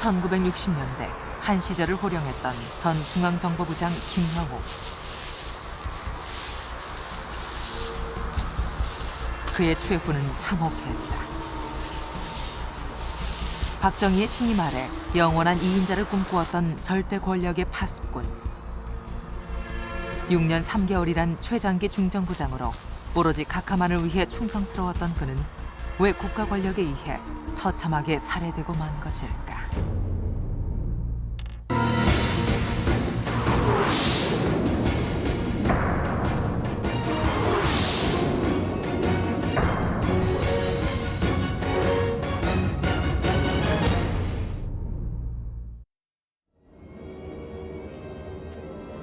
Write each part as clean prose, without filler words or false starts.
1960년대 한 시절을 호령했던 전 중앙정보부장 김형욱. 그의 최후는 참혹했다. 박정희의 신임 아래 영원한 2인자를 꿈꾸었던 절대 권력의 파수꾼. 6년 3개월이란 최장기 중정부장으로 오로지 각하만을 위해 충성스러웠던 그는 왜 국가 권력에 의해 처참하게 살해되고 만 것일까?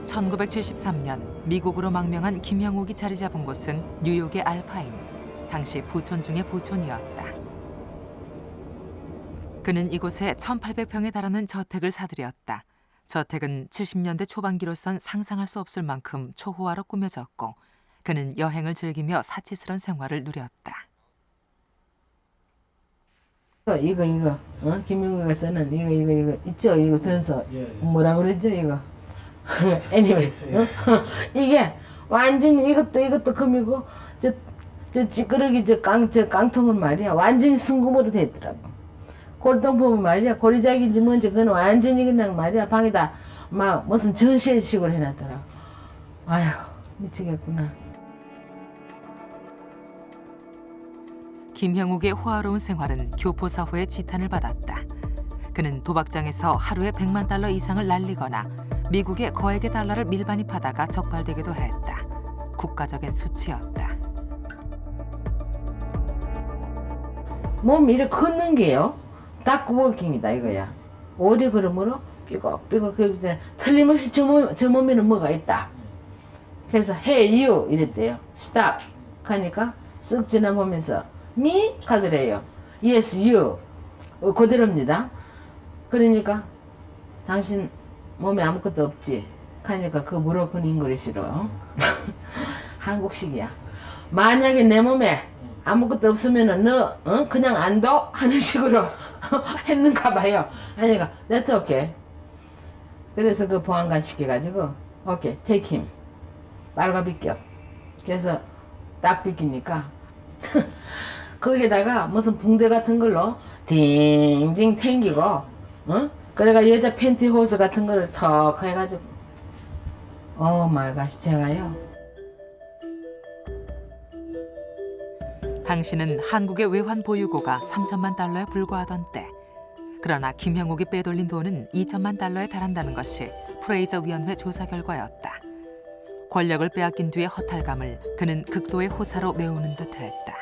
(1973년) 미국으로 망명한 김형욱이 자리 잡은 곳은 뉴욕의 알파인, 당시 부촌 중의 부촌이었다. 그는 이곳에 1,800평에 달하는 저택을 사들였다. 저택은 70년대 초반기로선 상상할 수 없을 만큼 초호화로 꾸며졌고 그는 여행을 즐기며 사치스러운 생활을 누렸다. 이거 김영우가 쓰는 이거 있죠? 이거 던서 뭐라 그랬죠? 이거 anyway 이게 완전히 이것도 금이고 저 찌끄러기 저 깡통은 말이야 완전히 순금으로 됐더라고. 골동 보면 말이야 고리작인지 뭔지 그건 완전히 그냥 말이야 방에다 막 무슨 전시식으로 해놨더라고. 아휴 미치겠구나. 김형욱의 호화로운 생활은 교포사회의 지탄을 받았다. 그는 도박장에서 하루에 $100만 이상을 날리거나 미국의 거액의 달러를 밀반입하다가 적발되기도 했다. 국가적인 수치였다. 몸 이렇게 걷는 게요. 닥워킹이다 이거야. 오리 걸음으로 삐걱삐걱 그 틀림없이 저 몸에는 뭐가 있다. 그래서 hey you 이랬대요. stop 하니까 쓱 지나보면서 me? 가더래요. yes you 그대로입니다. 그러니까 당신 몸에 아무것도 없지? 하니까 그 무릎은 잉글리시로 한국식이야. 만약에 내 몸에 아무것도 없으면은 너 그냥 안 둬? 하는 식으로 했는가 봐요. 하니까 that's okay. 그래서 그 보안관 시켜가지고 okay take him 빨가 비껴. 그래서 딱 비키니까 거기에다가 무슨 붕대 같은 걸로 딩딩 탱기고 그래가 여자 팬티호스 같은 거를 턱 해가지고 오 마이 갓 제가요. 당시는 한국의 외환 보유고가 $3천만 불과하던 때. 그러나 김형욱이 빼돌린 돈은 $2천만 달한다는 것이 프레이저 위원회 조사 결과였다. 권력을 빼앗긴 뒤의 허탈감을 그는 극도의 호사로 메우는 듯했다.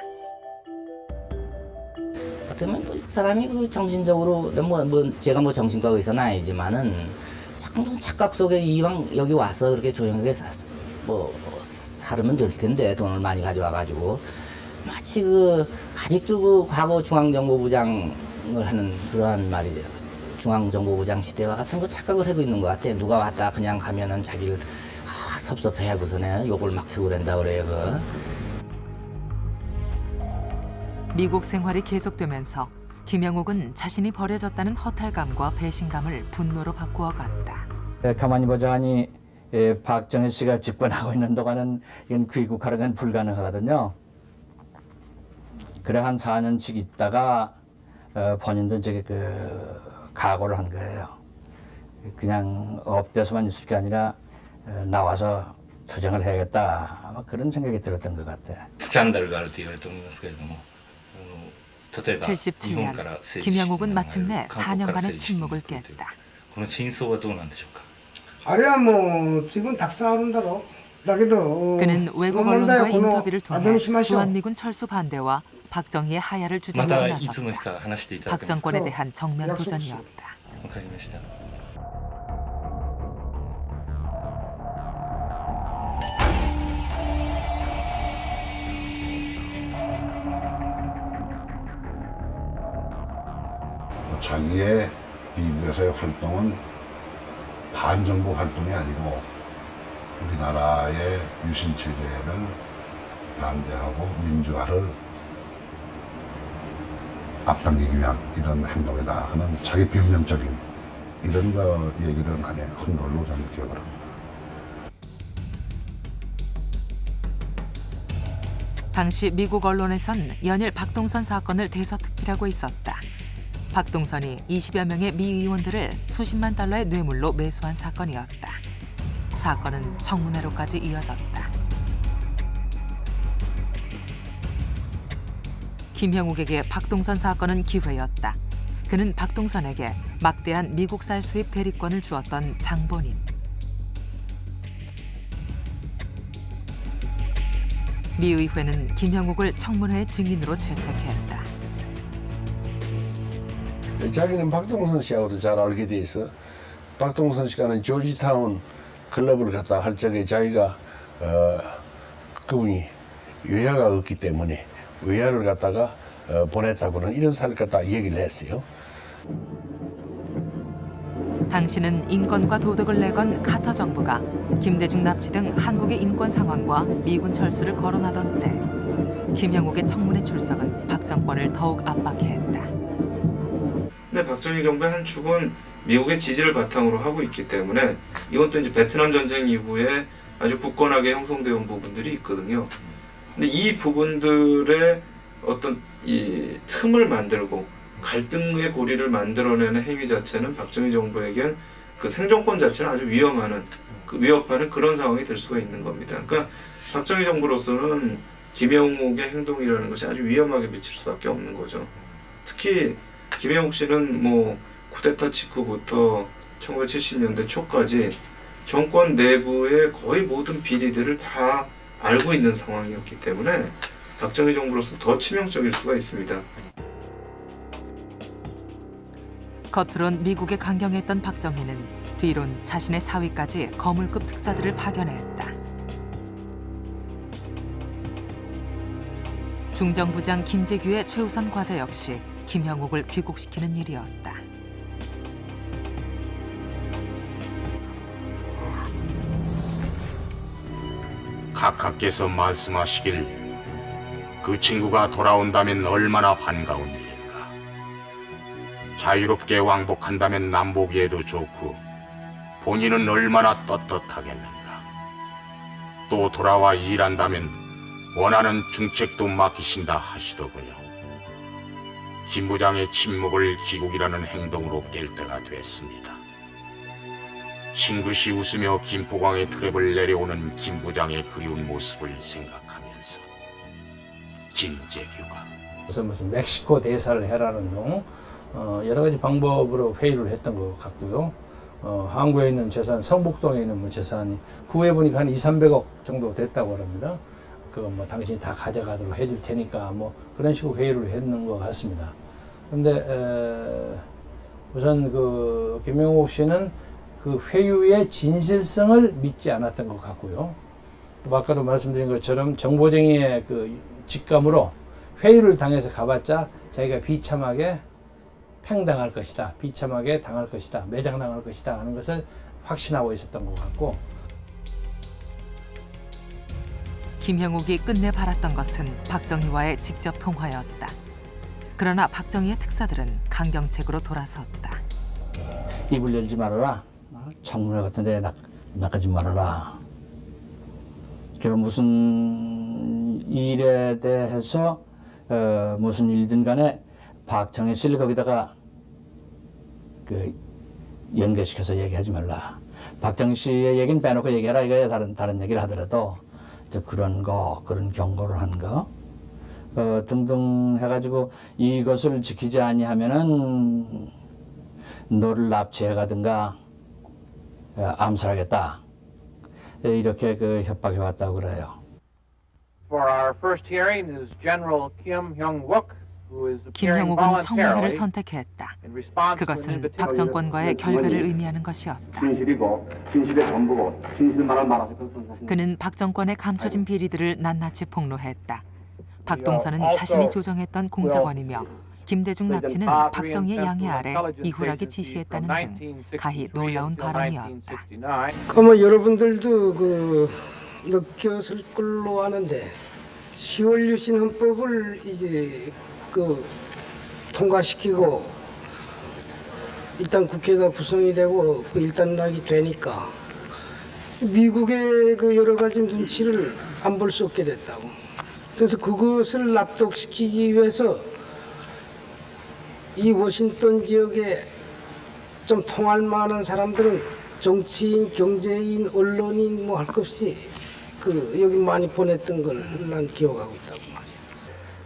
같으면 그 사람이 그 정신적으로 제가 정신과 의사는 아니지만은 자꾸 무슨 착각 속에 이왕 여기 와서 그렇게 조용하게 살으면 될 텐데 돈을 많이 가져와가지고 마치 아직도 그 과거 중앙정보부장을 하는 그러한 말이죠. 중앙정보부장 시대와 같은 거 착각을 하고 있는 것 같아. 누가 왔다 그냥 가면은 자기를 섭섭해하고서는 욕을 막 해고 그런다 그래요. 미국 생활이 계속되면서 김형욱은 자신이 버려졌다는 허탈감과 배신감을 분노로 바꾸어 갔다. 가만히 보자 하니 박정희 씨가 집권하고 있는 동안은 이건 귀국하는 건 불가능하거든요. 그래 한 4년씩 있다가 본인도 저기 각오를 한 거예요. 그냥 업돼서만 있을 게 아니라 나와서 투쟁을 해야겠다. 아마 그런 생각이 들었던 것 같아. 스캔들가あると言われておりますけれども 77년 김형욱은 마침내 4년간의 침묵을 깼다. この真相はどうなんでしょうか。 あれはもう自分たくさんあるんだろう。だけど 그는 외국 언론과의 인터뷰를 통해 後にしましょう。 주한미군 철수 반대와 박정희의 하야를 ま 주장하고 たいつの日 나섰다. か話していただけますか。 박정권에 대한 정면 도전이었다. わかりました。 자기의 미국에서의 활동은 반정부 활동이 아니고 우리나라의 유신체제를 반대하고 민주화를 앞당기기 위한 이런 행동이다 하는 자기 변명적인 이런 거 얘기를 많이 한 걸로 저는 기억을 합니다. 당시 미국 언론에선 연일 박동선 사건을 대서특필하고 있었다. 박동선이 20여 명의 미 의원들을 수십만 달러의 뇌물로 매수한 사건이었다. 사건은 청문회로까지 이어졌다. 김형욱에게 박동선 사건은 기회였다. 그는 박동선에게 막대한 미국쌀 수입 대리권을 주었던 장본인. 미 의회는 김형욱을 청문회 증인으로 채택했다. 자기는 박동선 씨하고도 잘 알게 돼 있어. 박동선 씨가 조지타운 클럽을 갔다 할 적에 자기가 그분이 외야가 없기 때문에 외야를 갖다가 보냈다고는 이런 사를 갖다 얘기를 했어요. 당시는 인권과 도덕을 내건 카터 정부가 김대중 납치 등 한국의 인권 상황과 미군 철수를 거론하던 때 김형욱의 청문회 출석은 박 정권을 더욱 압박했다. 근데 박정희 정부의 한 축은 미국의 지지를 바탕으로 하고 있기 때문에 이건 또 이제 베트남 전쟁 이후에 아주 굳건하게 형성되어 온 부분들이 있거든요. 근데 이 부분들의 어떤 이 틈을 만들고 갈등의 고리를 만들어내는 행위 자체는 박정희 정부에겐 그 생존권 자체를 아주 위협하는 그런 상황이 될 수가 있는 겁니다. 그러니까 박정희 정부로서는 김형욱의 행동이라는 것이 아주 위험하게 미칠 수밖에 없는 거죠. 특히 김형욱 씨는 뭐 쿠데타 직후부터 1970년대 초까지 정권 내부의 거의 모든 비리들을 다 알고 있는 상황이었기 때문에 박정희 정부로서 더 치명적일 수가 있습니다. 겉으론 미국에 강경했던 박정희는 뒤론 자신의 사위까지 거물급 특사들을 파견했다. 중정부장 김재규의 최우선 과제 역시 김형욱을 귀국시키는 일이었다. 각하께서 말씀하시길 그 친구가 돌아온다면 얼마나 반가운 일인가. 자유롭게 왕복한다면 남보기에도 좋고 본인은 얼마나 떳떳하겠는가. 또 돌아와 일한다면 원하는 중책도 맡기신다 하시더군요. 김 부장의 침묵을 기국이라는 행동으로 깰 때가 됐습니다. 싱긋이 웃으며 김포광의 트랩을 내려오는 김 부장의 그리운 모습을 생각하면서 김재규가 그래서 무슨 멕시코 대사를 해라는 등 여러 가지 방법으로 회의를 했던 것 같고요. 한국에 있는 재산, 성북동에 있는 재산이 구해 보니까 한 200~300억 정도 됐다고 합니다. 그거 뭐 당신이 다 가져가도록 해줄 테니까 뭐 그런 식으로 회의를 했는 것 같습니다. 근데 우선 그 김형욱 씨는 그 회유의 진실성을 믿지 않았던 것 같고요. 또 아까도 말씀드린 것처럼 정보쟁이의 그 직감으로 회유를 당해서 가봤자 자기가 비참하게 팽당할 것이다, 비참하게 당할 것이다, 매장당할 것이다 하는 것을 확신하고 있었던 것 같고, 김형욱이 끝내 바랐던 것은 박정희와의 직접 통화였다. 그러나 박정희의 특사들은 강경책으로 돌아섰다. 입을 열지 말아라. 청문회 같은 데 나가지 말아라. 그럼 무슨 일에 대해서 무슨 일든 간에 박정희 씨를 거기다가 그 연결시켜서 얘기하지 말라. 박정희 씨의 얘기는 빼놓고 얘기하라 이거야. 다른 얘기를 하더라도 그런 경고를 한 거 등등 해가지고 이것을 지키지 아니하면은 너를 납치해 가든가 암살하겠다. 이렇게 그 협박해 왔다고 그래요. For our first hearing is General Kim Hyung-wook, who is appearing 김형욱은 청문회를 voluntarily 선택했다. in response to an 그것은 invitation. 박 정권과의 결별을 의미하는 것이었다. 진실이고 진실의 전부고 진실만을 말하실 것은 그는 박 정권의 감춰진 비리들을 낱낱이 폭로했다. 박동선은 자신이 조정했던 공작원이며 김대중 납치는 박정희의 양해 아래 이후라게 지시했다는 등 가히 놀라운 발언이었다. 그뭐 여러분들도 그 느꼈을 걸로 아는데 10월 유신 헌법을 이제 그 통과시키고 일단 국회가 구성이 되고 그 일단락이 되니까 미국의 그 여러 가지 눈치를 안 볼 수 없게 됐다고. 그래서 그것을 납득시키기 위해서 이 워싱턴 지역에 좀 통할 만한 사람들은 정치인, 경제인, 언론인 뭐 할 것 없이 그 여기 많이 보냈던 걸 난 기억하고 있다고 말이야.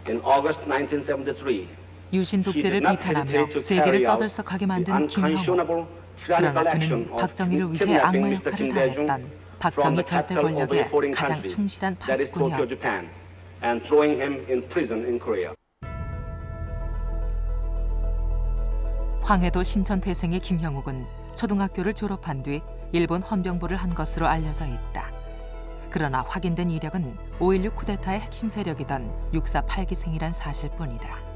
In August 1973, 유신 독재를 비판하며 세계를 떠들썩하게 만든 김형욱. 그러나 그는 박정희를 위해 악마 역할을 다했던 박정희 절대 권력의 가장 충실한 파수꾼이었다. 황해도 신천태생의 김형욱은 초등학교를 졸업한 뒤 일본 헌병부를 한 것으로 알려져 있다. 그러나 확인된 이력은 5.16 쿠데타의 핵심 세력이던 6.4 8기생이란 사실뿐이다.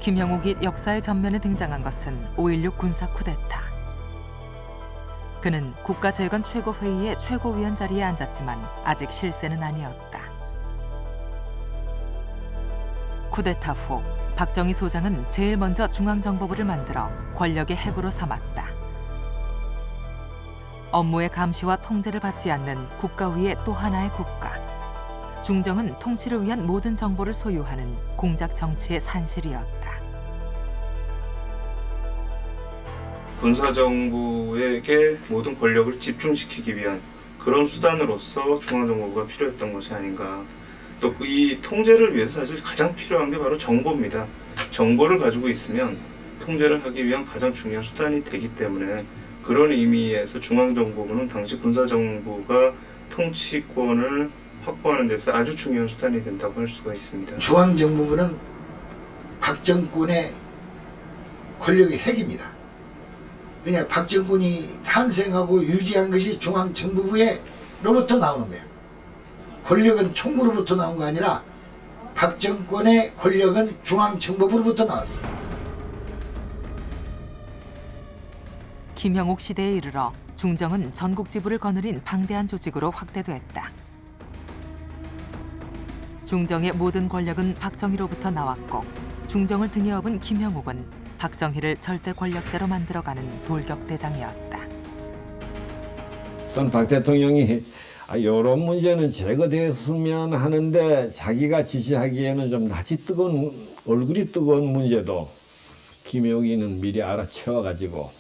김형욱이 역사의 전면에 등장한 것은 5.16 군사 쿠데타. 그는 국가재건 최고회의의 최고위원 자리에 앉았지만 아직 실세는 아니었다. 쿠데타 후 박정희 소장은 제일 먼저 중앙정보부를 만들어 권력의 핵으로 삼았다. 업무의 감시와 통제를 받지 않는 국가 위의 또 하나의 국가. 중정은 통치를 위한 모든 정보를 소유하는 공작 정치의 산실이었다. 군사정부에게 모든 권력을 집중시키기 위한 그런 수단으로서 중앙정보부가 필요했던 것이 아닌가. 또 이 통제를 위해서 사실 가장 필요한 게 바로 정보입니다. 정보를 가지고 있으면 통제를 하기 위한 가장 중요한 수단이 되기 때문에 그런 의미에서 중앙정보부는 당시 군사정부가 통치권을 확보하는 데서 아주 중요한 수단이 된다고 할 수가 있습니다. 중앙정보부는 박정권의 권력의 핵입니다. 그냥 박정권이 탄생하고 유지한 것이 중앙정보부로부터 나오는 거예요. 권력은 총무로부터 나온 거 아니라 박정권의 권력은 중앙정보부로부터 나왔어요. 김형욱 시대에 이르러 중정은 전국 지부를 거느린 방대한 조직으로 확대됐다. 중정의 모든 권력은 박정희로부터 나왔고 중정을 등에 업은 김형욱은 박정희를 절대 권력자로 만들어가는 돌격대장이었다. 전 박 대통령이 이런 문제는 제거됐으면 하는데 자기가 지시하기에는 좀 낯이 뜨거운 얼굴이 뜨거운 문제도 김형욱이는 미리 알아채워가지고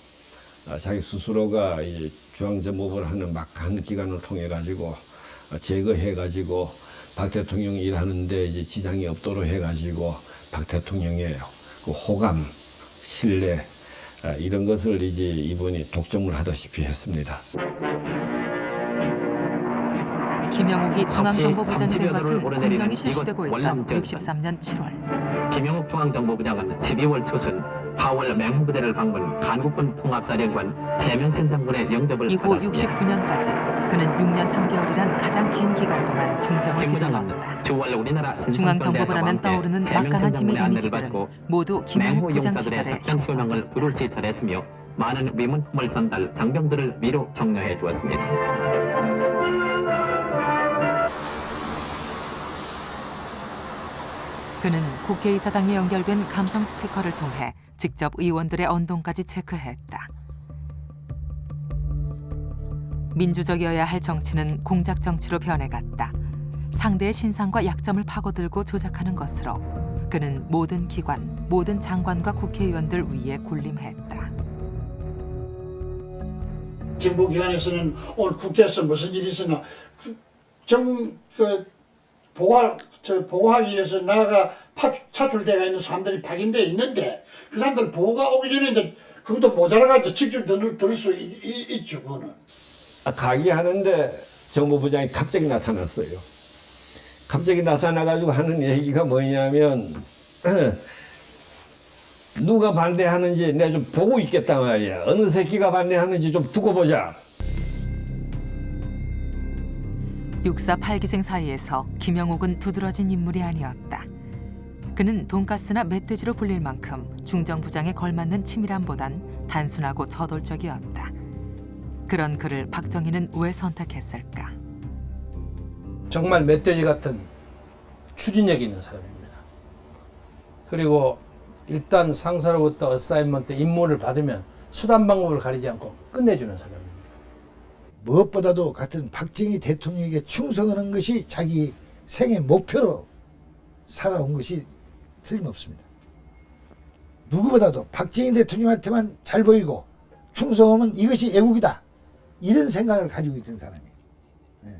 자기 스스로가 이 중앙정보부를 하는 막한 기관을 통해 가지고 제거해가지고 박 대통령이 일하는데 이제 지장이 없도록 해가지고 박 대통령의 그 호감, 신뢰 이런 것을 이제 이분이 독점을 하다시피 했습니다. 김형욱이 중앙정보부장이 된 것은 군정이 실시되고 있던 63년 7월. 김형욱 중앙정보부장은 12월 초순 파월 맹부대를 방문 한국군 통합사령관 최명신 장군의 영접을 이후 69년까지 그는 6년 3개월이란 가장 긴 기간 동안 중정을 휘둘렀다. 중앙정보부라면 떠오르는 막강한 힘의 이미지들은 모두 김형욱 부장 시절에 형성됐다. 불을 시설했으며 많은 위문품을 전달, 장병들을 위로 격려해 주었습니다. 그는 국회의사당에 연결된 감청 스피커를 통해 직접 의원들의 언동까지 체크했다. 민주적이어야 할 정치는 공작 정치로 변해갔다. 상대의 신상과 약점을 파고들고 조작하는 것으로 그는 모든 기관, 모든 장관과 국회의원들 위에 군림했다. 정보기관에서는 오늘 국회에서 무슨 일이 있으나 보고하기 위해서 나가 차출대가 있는 사람들이 박인돼 있는데 그 사람들 보고가 오기 전에 이제 그것도 모자라가지고 직접 들을 수 있죠. 그거는. 가기 하는데 정보부장이 갑자기 나타났어요. 갑자기 나타나가지고 하는 얘기가 뭐냐면 누가 반대하는지 내가 좀 보고 있겠단 말이야. 어느 새끼가 반대하는지 좀 두고 보자. 6.4 8기생 사이에서 김형욱은 두드러진 인물이 아니었다. 그는 돈가스나 멧돼지로 불릴 만큼 중정부장에 걸맞는 치밀함보단 단순하고 저돌적이었다. 그런 그를 박정희는 왜 선택했을까? 정말 멧돼지 같은 추진력이 있는 사람입니다. 그리고 일단 상사로부터 어사인먼트 임무를 받으면 수단 방법을 가리지 않고 끝내주는 사람입니다. 무엇보다도 같은 박정희 대통령에게 충성하는 것이 자기 생애 목표로 살아온 것이 틀림없습니다. 누구보다도 박정희 대통령한테만 잘 보이고 충성하면 이것이 애국이다. 이런 생각을 가지고 있던 사람이에요. 네.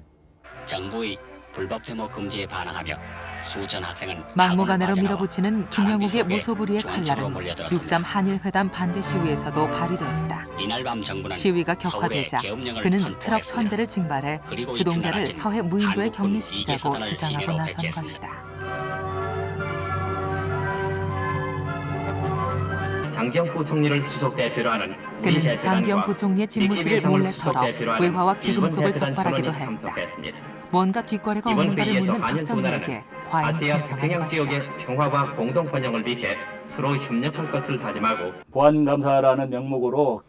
정부의 불법 데모 금지에 반항하며 수천 학생은 막무가내로 밀어붙이는 김영욱의 무소불위의 칼날은 6.3 한일회담 반대 시위에서도 발휘됐다. 이날 밤 정부는 시위가 격화되자 그는 트럭 1000대를 징발해 주동자를 서해 무인도에 격리시키자고 주장하고 나선 것이다. 장기영 부총리를 수석 대표로 하는 그는 장기영 부총리의 집무실을 몰래 털어 외화와 귀금속을 적발하기도 했다. 뭔가 뒷거래가 없는 가를 묻는 박정희에게 과연 충성한 것이다. 지역의 평화와 공동 번영을 위해 서로 협력할 것을 다짐하고 보안감사라는 명목으로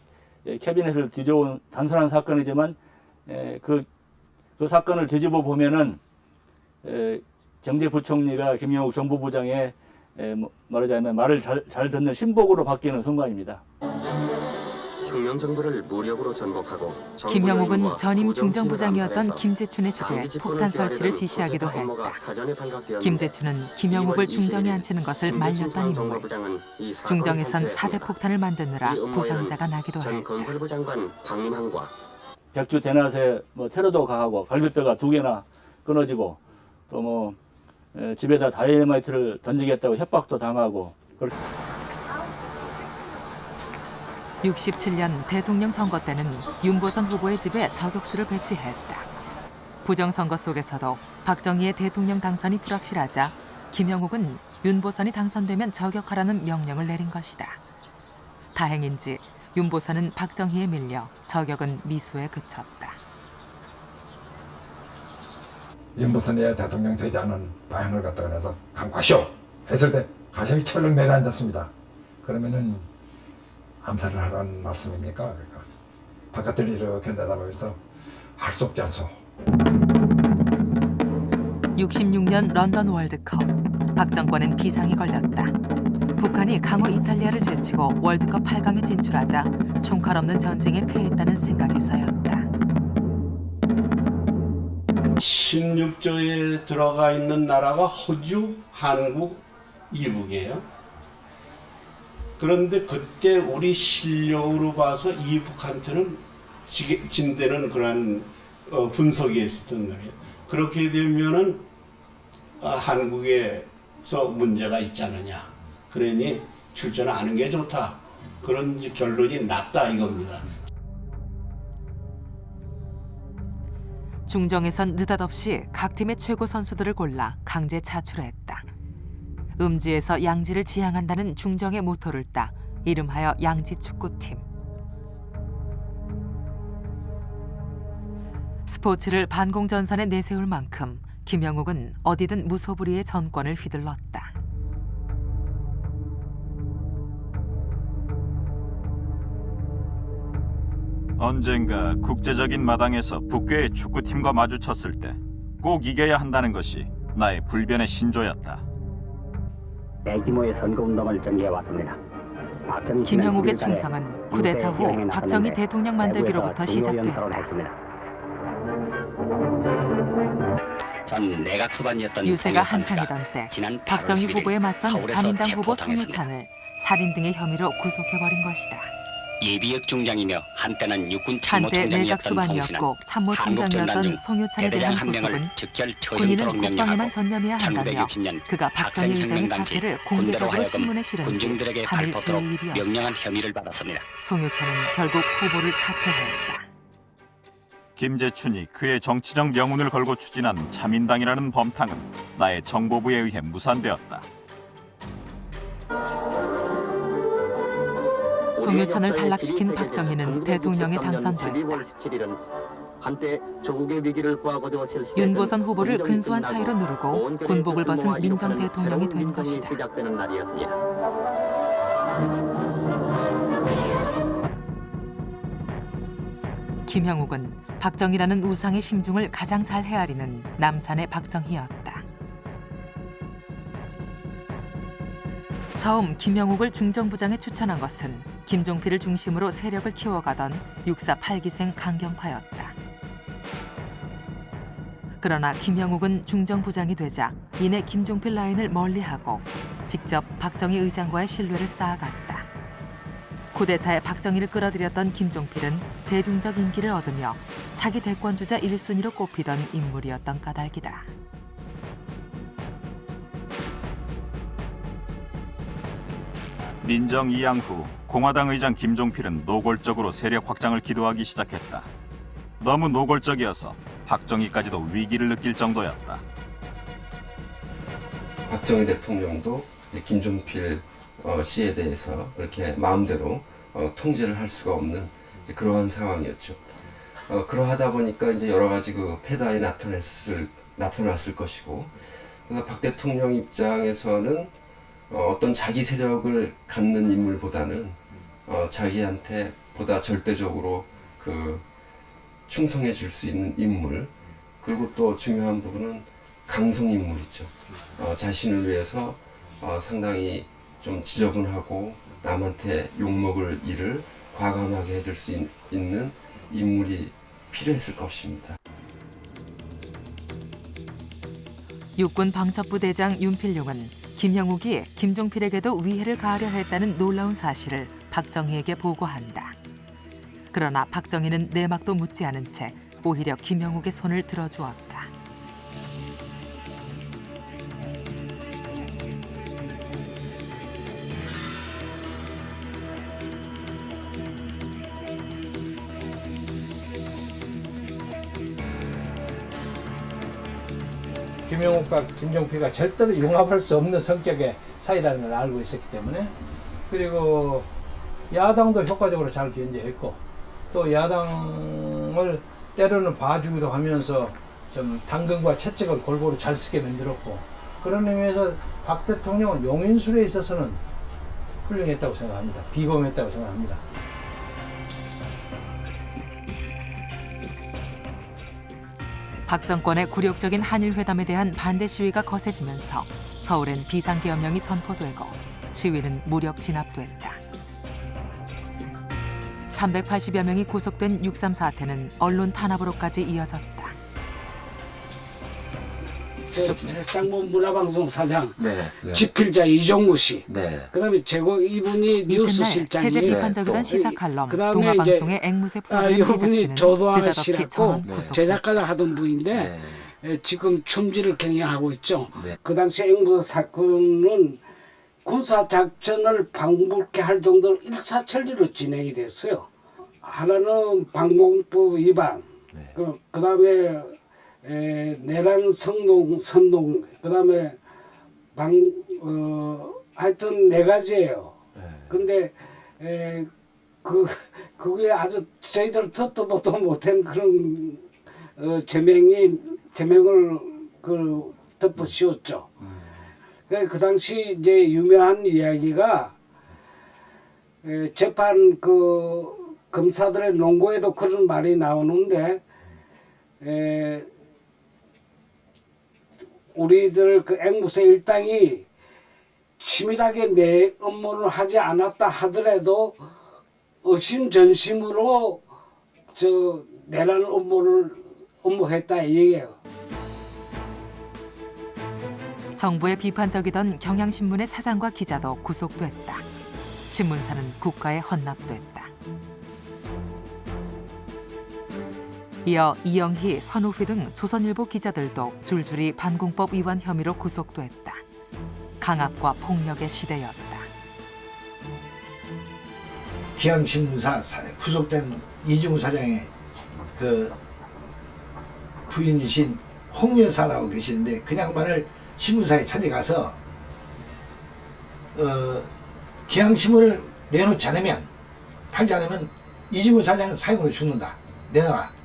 캐비넷을 뒤져온 단순한 사건이지만 그 사건을 뒤집어 보면은 경제부총리가 김영욱 정보부장의 말하자면 말을 잘 듣는 신복으로 바뀌는 순간입니다. 혁명 정부를 무력으로 전복하고 김영욱은 전임 중정부장이었던 김재춘의 집에 폭탄 설치를 지시하기도 했다. 김재춘은 김영욱을 중정에 앉히는 것을 말렸던 인물. 중정에선 사제폭탄을 만드느라 부상자가 나기도 했다. 백주 대낮에 테러도 가하고 갈비뼈가 2개나 끊어지고 또 집에다 다이너마이트를 던지겠다고 협박도 당하고. 67년 대통령 선거 때는 윤보선 후보의 집에 저격수를 배치했다. 부정선거 속에서도 박정희의 대통령 당선이 불확실하자 김영욱은 윤보선이 당선되면 저격하라는 명령을 내린 것이다. 다행인지 윤보선은 박정희에 밀려 저격은 미수에 그쳤다. 윤보선이 대통령 되지 않은 방향을 갖다가 해서 강과쇼 했을 때 가슴이 철렁 내려앉았습니다. 그러면은 암살을 하라는 말씀입니까? 그러니까 바깥을 이렇게 내다보면서 할 수 없지 않소. 66년 런던 월드컵. 박정권엔 비상이 걸렸다. 북한이 강호 이탈리아를 제치고 월드컵 8강에 진출하자 총칼 없는 전쟁에 패했다는 생각에서였다. 16조에 들어가 있는 나라가 호주, 한국, 이북이에요. 그런데 그때 우리 실력으로 봐서 이북한테는 진대는 그런 분석이 있었던 거예요. 그렇게 되면은 한국에서 문제가 있지 않느냐. 그러니 출전 안 하는 게 좋다. 그런 결론이 났다 이겁니다. 중정에선 느닷없이 각 팀의 최고 선수들을 골라 강제 차출했다. 음지에서 양지를 지향한다는 중정의 모토를 따 이름하여 양지축구팀. 스포츠를 반공전선에 내세울 만큼 김영욱은 어디든 무소불위의 전권을 휘둘렀다. 언젠가 국제적인 마당에서 북괴의 축구팀과 마주쳤을 때 꼭 이겨야 한다는 것이 나의 불변의 신조였다. 대규모의 선거운동을 전개해왔습니다. 김영욱의 충성은 쿠데타 후 박정희 대통령 만들기로부터 시작됐다. 전 내각 수반이었던 유세가 한창이던 때 박정희 후보에 맞선 자민당 후보 송유찬을 살인 등의 혐의로 구속해버린 것이다. 예비역 중장이며 한때는 육군 한때 참모총장이었던 내각 수반이었고 참모총장이었던 송유찬에 대한 구속은 군인은 국방에만 전념해야 한다며 그가 박정희 의장의 사태를 공개적으로 신문에 실은 지 3일 뒤의 일이었다. 명령한 혐의를 받았습니다. 송유찬은 결국 후보를 사퇴했다. 김재춘이 그의 정치적 명운을 걸고 추진한 자민당이라는 범탕은 나의 정보부에 의해 무산되었다. 송유찬을 탈락시킨 박정희는 대통령에 당선됐다. 윤보선 후보를 근소한 차이로 누르고 군복을 벗은 민정 대통령이 된 것이다. 김영욱은 박정희라는 우상의 심중을 가장 잘 헤아리는 남산의 박정희였다. 처음 김영욱을 중정부장에 추천한 것은 김종필을 중심으로 세력을 키워가던 육사 8기생 강경파였다. 그러나 김영욱은 중정부장이 되자 이내 김종필 라인을 멀리하고 직접 박정희 의장과의 신뢰를 쌓아갔다. 쿠데타에 박정희를 끌어들였던 김종필은 대중적 인기를 얻으며 차기 대권주자 1순위로 꼽히던 인물이었던 까닭이다. 민정 이양 후 공화당 의장 김종필은 노골적으로 세력 확장을 기도하기 시작했다. 너무 노골적이어서 박정희까지도 위기를 느낄 정도였다. 박정희 대통령도 이제 김종필 씨에 대해서 그렇게 마음대로 통제를 할 수가 없는 이제 그러한 상황이었죠. 그러하다 보니까 이제 여러 가지 그 패단이 나타났을 것이고, 그래서 박 대통령 입장에서는 어떤 자기 세력을 갖는 인물보다는 자기한테 보다 절대적으로 그 충성해 줄 수 있는 인물, 그리고 또 중요한 부분은 강성 인물이죠. 자신을 위해서 상당히 좀 지저분하고 남한테 욕먹을 일을 과감하게 해줄 수 있는 인물이 필요했을 것입니다. 육군 방첩부 대장 윤필룡은 김영욱이 김종필에게도 위해를 가하려 했다는 놀라운 사실을 박정희에게 보고한다. 그러나 박정희는 내막도 묻지 않은 채 오히려 김영욱의 손을 들어주었다. 김영욱과 김종필가 절대로 융합할 수 없는 성격의 사이라는 걸 알고 있었기 때문에, 그리고 야당도 효과적으로 잘 견제했고 또 야당을 때로는 봐주기도 하면서 좀 당근과 채찍을 골고루 잘 쓰게 만들었고, 그런 의미에서 박 대통령은 용인술에 있어서는 훌륭했다고 생각합니다. 비범했다고 생각합니다. 박 정권의 굴욕적인 한일 회담에 대한 반대 시위가 거세지면서 서울엔 비상계엄령이 선포되고 시위는 무력 진압됐다. 380여 명이 구속된 6.3 사태는 언론 탄압으로까지 이어졌다. 쌍문 문화방송 사장, 네. 집필자 이종무 씨, 네. 그다음에 제고 이분이 뉴스 실장이, 체제 비판적이던 시사 칼럼, 그다음에 동아방송의 앵무새 프로그램 이분이 제작진은 조도하 느닷없이 씨라고 전원 구속됐다. 제작가를 하던 분인데 지금 춤지를 경영하고 있죠. 네. 그 당시 앵무새 사건은 군사 작전을 방불케 할 정도로 일사천리로 진행이 됐어요. 하나는 방공법 위반, 그다음에 내란 선동, 그다음에 하여튼 4가지예요. 근데 그게 아주 저희들 듣도 보도 못한 그런 제명을 덮어 씌웠죠. 그 당시 이제 유명한 이야기가 재판 검사들의 논고에도 그런 말이 나오는데, 우리들 그 앵무새 일당이 치밀하게 내 업무를 하지 않았다 하더라도 의심전심으로 내란 업무했다 이 얘기예요. 정부에 비판적이던 경향신문의 사장과 기자도 구속됐다. 신문사는 국가에 헌납됐다. 이어 이영희, 선우휘 등 조선일보 기자들도 줄줄이 반공법 위반 혐의로 구속됐다. 강압과 폭력의 시대였다. 기양신문사 구속된 이중우 사장의 그 부인이신 홍 여사라고 계시는데, 그 양반을 신문사에 찾아가서 기양신문을 내놓지 않으면, 팔지 않으면 이중우 사장은 사형으로 죽는다. 내놔라.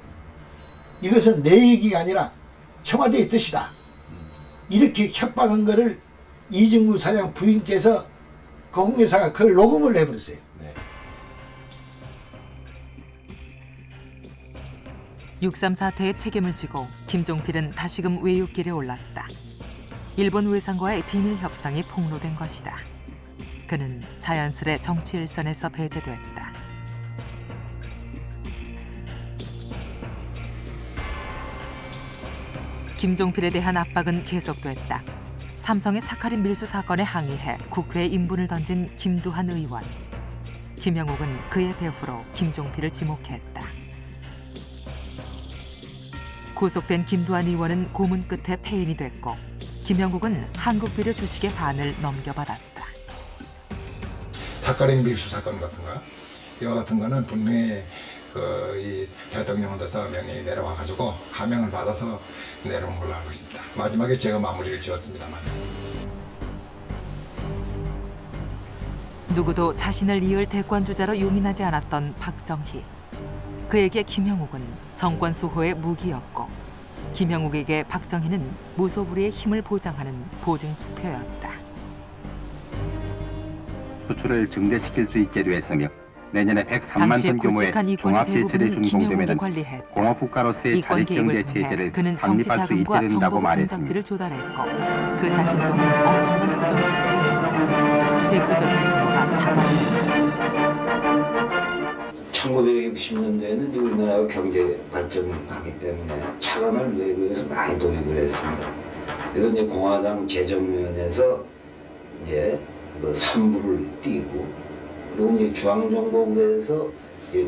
이것은 내 얘기가 아니라 청와대의 뜻이다. 이렇게 협박한 거를 이중우 사장 부인께서 그 홍 여사가 그걸 녹음을 해버렸어요. 네. 6.3 사태의 책임을 지고 김종필은 다시금 외육길에 올랐다. 일본 외상과의 비밀 협상이 폭로된 것이다. 그는 자연스레 정치 일선에서 배제됐다. 김종필에 대한 압박은 계속됐다. 삼성의 사카린 밀수 사건에 항의해 국회에 인분을 던진 김두한 의원. 김영옥은 그의 배후로 김종필을 지목했다. 구속된 김두한 의원은 고문 끝에 폐인이 됐고 김영옥은 한국비료 주식의 반을 넘겨받았다. 사카린 밀수 사건 같은 거, 이와 같은 거는 분명히 이 대통령으로서 명령이 내려와가지고 하명을 받아서 내려온 걸로 알고 있습니다. 마지막에 제가 마무리를 지었습니다만. 누구도 자신을 이을 대권주자로 용인하지 않았던 박정희. 그에게 김영옥은 정권 수호의 무기였고 김영옥에게 박정희는 무소불위의 힘을 보장하는 보증수표였다. 수출을 증대시킬 수 있게 됐으며 내년에 103만 당시 톤 규모의 굵직한 이권의 종합제철이 대부분은 김영옥이 준공되면 관리했다. 공업국가로서의 이권 개입을 자립경제 통해 체제를 그는 정치 확립할 수 있게 자금과 된다고 정보 말했습니다. 공작비를 조달했고 그 자신 또한 엄청난 부정축제를 했다. 대표적인 경로가 차관이었다. 1960년대에는 우리나라가 경제 발전하기 때문에 차관을 외국에서 많이 도입을 했습니다. 그래서 이제 공화당 재정위원회에서 이제 그 3부를 띄고 그리고 이제 중앙정보부에서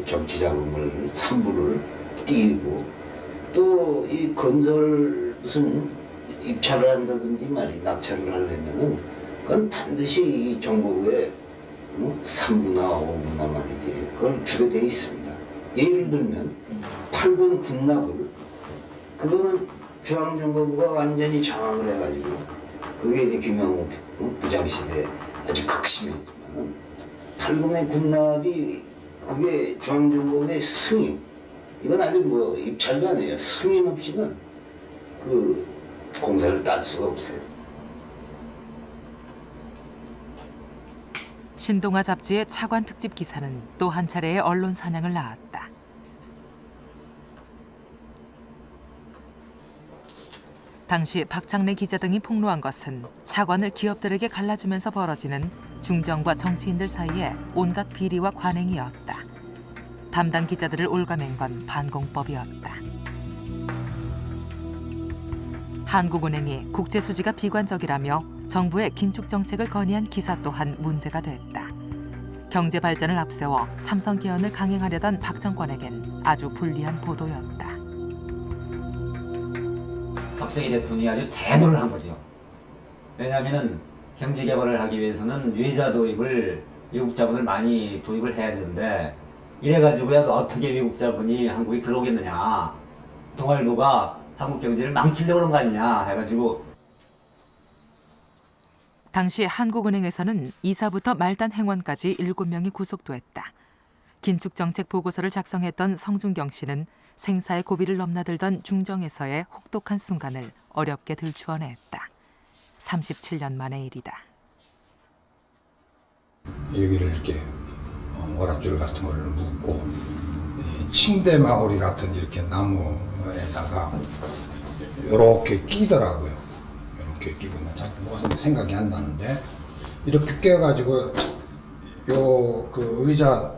정치 자금을 3부를 띄고 또 이 건설 무슨 입찰을 한다든지 낙찰을 하려면은 그건 반드시 이 정보부에 3부나 5부나 말이지 그걸 주게 돼 있습니다. 예를 들면 8번 군납을 그거는 중앙정보부가 완전히 장악을 해가지고 그게 이제 김영옥 부장 시대에 아주 극심했지만은 8번의 군납이 그게 중앙정보부의 승인 이건 아주 뭐 입찰도 아니에요. 승인 없이는 그 공사를 딸 수가 없어요. 신동아 잡지의 차관 특집 기사는 또 한 차례의 언론 사냥을 낳았다. 당시 박창래 기자 등이 폭로한 것은 차관을 기업들에게 갈라주면서 벌어지는 중정과 정치인들 사이에 온갖 비리와 관행이었다. 담당 기자들을 올가맨 건 반공법이었다. 한국은행이 국제 수지가 비관적이라며 정부의 긴축 정책을 건의한 기사 또한 문제가 됐다. 경제 발전을 앞세워 삼성 개헌을 강행하려던 박 정권에겐 아주 불리한 보도였다. 박정희 대통령이 아주 대노를 한 거죠. 왜냐하면 경제 개발을 하기 위해서는 외자 도입을 외국 자본을 많이 도입을 해야 되는데 이래가지고야 어떻게 외국 자본이 한국에 들어오겠느냐. 동아일보가 한국 경제를 망치려고 그런 거 아니냐 해가지고 당시 한국은행에서는 이사부터 말단 행원까지 7명이 구속됐다. 긴축정책 보고서를 작성했던 성준경 씨는 생사의 고비를 넘나들던 중정에서의 혹독한 순간을 어렵게 들추어냈다. 37년 만의 일이다. 여기를 이렇게 오랏줄 같은 걸 묶고 침대 마구리 같은 이렇게 나무에다가 이렇게 끼더라고요. 이렇게 끼고 뭐 생각이 안 나는데 이렇게 끼어가지고 요 그 의자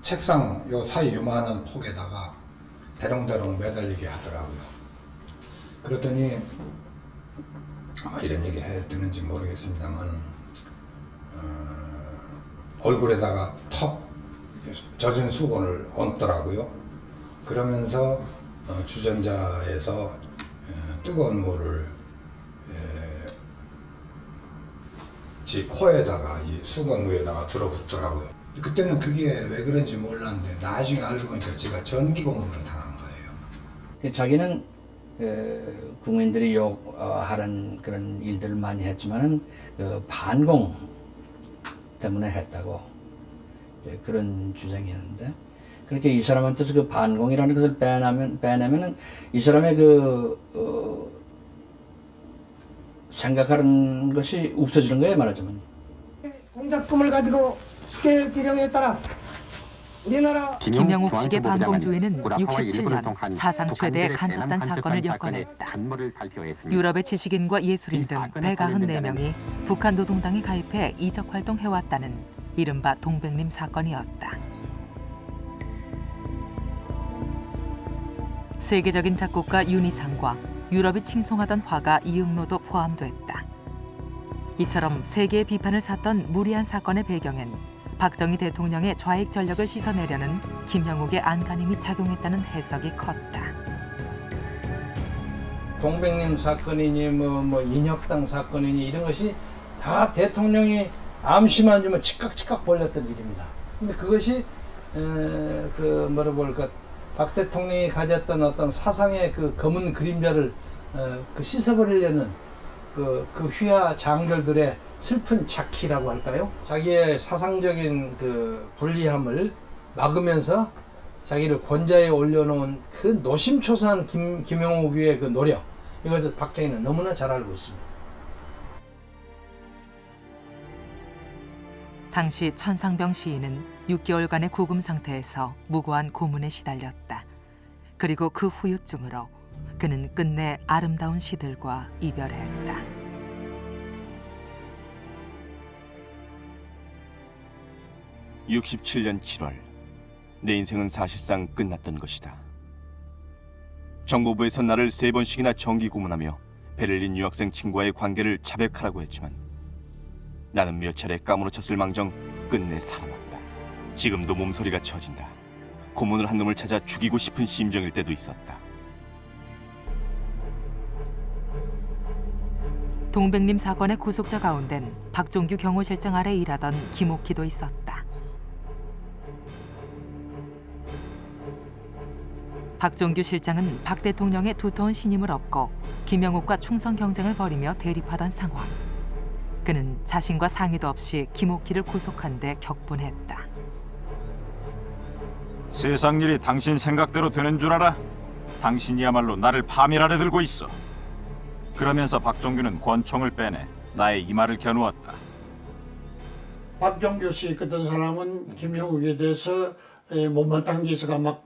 책상 요 사이 요만한 폭에다가 대롱대롱 매달리게 하더라고요. 그랬더니 이런 얘기 해야 되는지 모르겠습니다만 얼굴에다가 턱 젖은 수건을 얹더라고요. 그러면서 주전자에서 뜨거운 물을 제 코에다가 이 수건 위에다가 들어붙더라고요. 그때는 그게 왜 그런지 몰랐는데 나중에 알고 보니까 제가 전기 고문을 당한 거예요. 자기는 국민들이 욕하는 그런 일들을 많이 했지만은 반공 때문에 했다고 그런 주장이었는데 그렇게 이 사람한테서 그 반공이라는 것을 빼내면은 이 사람의 생각하는 것이 없어지는 거예요, 말하자면. 공작품을 가지고 국회 지령에 따라 김영욱 측의 반공주의는 67년 사상 최대의 간첩단 사건을 엮어냈다. 유럽의 지식인과 예술인 등 194명이 북한 노동당에 가입해 이적 활동해왔다는 이른바 동백림 사건이었다. 세계적인 작곡가 윤희상과 유럽이 칭송하던 화가 이응로도 포함됐다. 이처럼 세계의 비판을 샀던 무리한 사건의 배경엔 박정희 대통령의 좌익 전력을 씻어내려는 김형욱의 안간힘이 작용했다는 해석이 컸다. 동백림 사건이니 뭐 인혁당 사건이니 이런 것이 다 대통령이 암시만 주면 즉각 벌렸던 일입니다. 근데 그것이 박 대통령이 가졌던 어떤 사상의 그 검은 그림자를 그 씻어버리려는 그 휘하 장들들의 슬픈 자키라고 할까요? 자기의 사상적인 그 불리함을 막으면서 자기를 권좌에 올려놓은 그 노심초사한 김영욱의 그 노력, 이것을 박정희는 너무나 잘 알고 있습니다. 당시 천상병 시인은 6개월간의 구금 상태에서 무고한 고문에 시달렸다. 그리고 그 후유증으로 그는 끝내 아름다운 시들과 이별했다. (67년 7월) 내 인생은 사실상 끝났던 것이다. 정보부에서 나를 3번씩이나 정기 고문하며 베를린 유학생 친구와의 관계를 자백하라고 했지만 나는 몇 차례 까무러쳤을 망정 끝내 살아났다. 지금도 몸서리가 쳐진다. 고문을 한 놈을 찾아 죽이고 싶은 심정일 때도 있었다. 동백림 사건의 구속자 가운데는 박종규 경호실장 아래 일하던 김옥희도 있었다. 박종규 실장은 박 대통령의 두터운 신임을 얻고 김영욱과 충성 경쟁을 벌이며 대립하던 상황. 그는 자신과 상의도 없이 김옥희를 구속한 데 격분했다. 세상 일이 당신 생각대로 되는 줄 알아? 당신이야말로 나를 파멸 아래 들고 있어. 그러면서 박종규는 권총을 빼내 나의 이마를 겨누었다. 박종규 씨 같은 사람은 김형욱에 대해서 못마땅한 짓을 막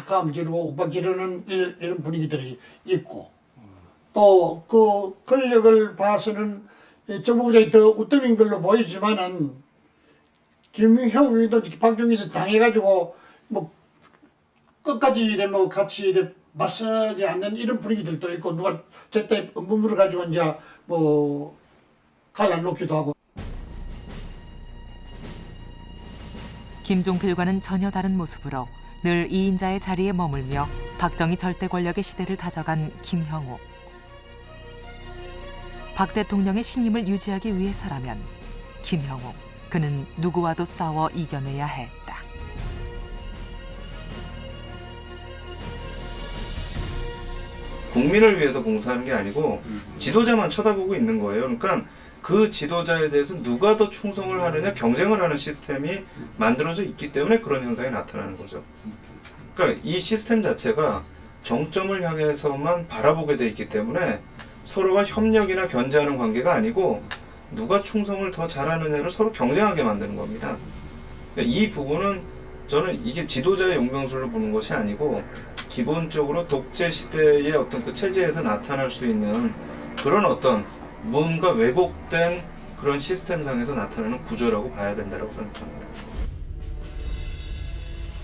까음지르고 욱박지르는 이런 분위기들이 있고, 또 그 권력을 봐서는 정부부장이 더 우뜸인 걸로 보이지만은 김형욱이도 박종규도 당해가지고 뭐 끝까지 이래 뭐 같이 이래 맞서지 않는 이런 분위기들도 있고, 누가 제때 음부물을 가지고 이제 뭐 갈라놓기도 하고. 김종필과는 전혀 다른 모습으로 늘 2인자의 자리에 머물며 박정희 절대 권력의 시대를 다져간 김형욱. 박 대통령의 신임을 유지하기 위해서라면 김형욱, 그는 누구와도 싸워 이겨내야 했다. 국민을 위해서 봉사하는 게 아니고 지도자만 쳐다보고 있는 거예요. 그러니까 그 지도자에 대해서 누가 더 충성을 하느냐, 경쟁을 하는 시스템이 만들어져 있기 때문에 그런 현상이 나타나는 거죠. 그러니까 이 시스템 자체가 정점을 향해서만 바라보게 돼 있기 때문에 서로가 협력이나 견제하는 관계가 아니고 누가 충성을 더 잘하느냐를 서로 경쟁하게 만드는 겁니다. 그러니까 이 부분은 저는 이게 지도자의 용병술로 보는 것이 아니고 기본적으로 독재 시대의 어떤 그 체제에서 나타날 수 있는 그런 어떤 뭔가 왜곡된 그런 시스템상에서 나타나는 구조라고 봐야 된다고 생각합니다.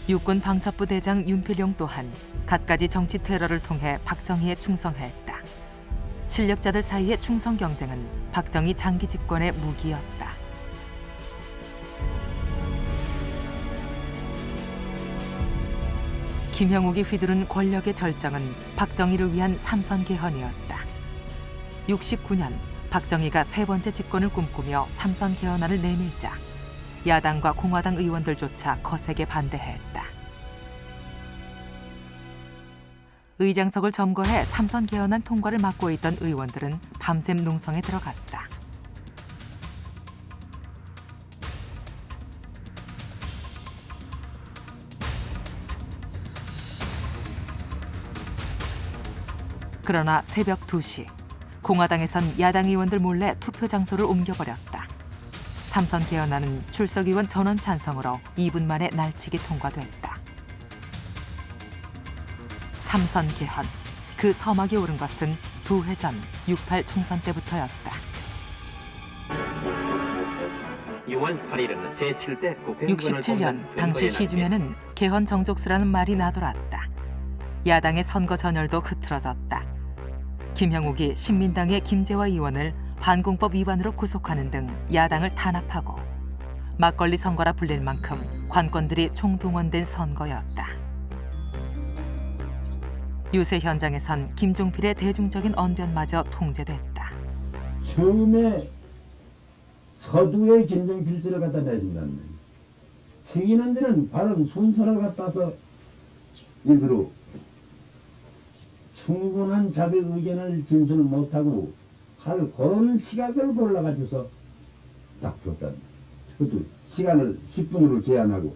육군 방첩부 대장 윤필용 또한 갖가지 정치 테러를 통해 박정희에 충성했다. 실력자들 사이의 충성 경쟁은 박정희 장기 집권의 무기였다. 김형욱이 휘두른 권력의 절정은 박정희를 위한 삼선 개헌이었다. 69년 박정희가 세 번째 집권을 꿈꾸며 삼선 개헌안을 내밀자 야당과 공화당 의원들조차 거세게 반대했다. 의장석을 점거해 삼선 개헌안 통과를 막고 있던 의원들은 밤샘 농성에 들어갔다. 그러나 새벽 2시 공화당에선 야당 의원들 몰래 투표 장소를 옮겨버렸다. 삼선 개헌안은 출석의원 전원 찬성으로 2분 만에 날치기 통과됐다. 삼선 개헌, 그 서막이 오른 것은 2회 전 6.8 총선 때부터였다. 6월 8일은 제7대 국회 67년 당시 시중에는 개헌 정족수라는 말이 나돌았다. 야당의 선거 전열도 흐트러졌다. 김형욱이 신민당의 김재화 의원을 반공법 위반으로 구속하는 등 야당을 탄압하고 막걸리 선거라 불릴 만큼 관건들이 총동원된 선거였다. 유세 현장에선 김종필의 대중적인 언변마저 통제됐다. 처음에 서두에 김종필 씨를 갖다 내준다는 거예요. 책임있는 데는 발언 순서를 갖다서 일부러 충분한 자백 의견을 진술 못하고 할 그런 시각을 골라가지고서 딱 줬다. 그것도 시간을 10분으로 제한하고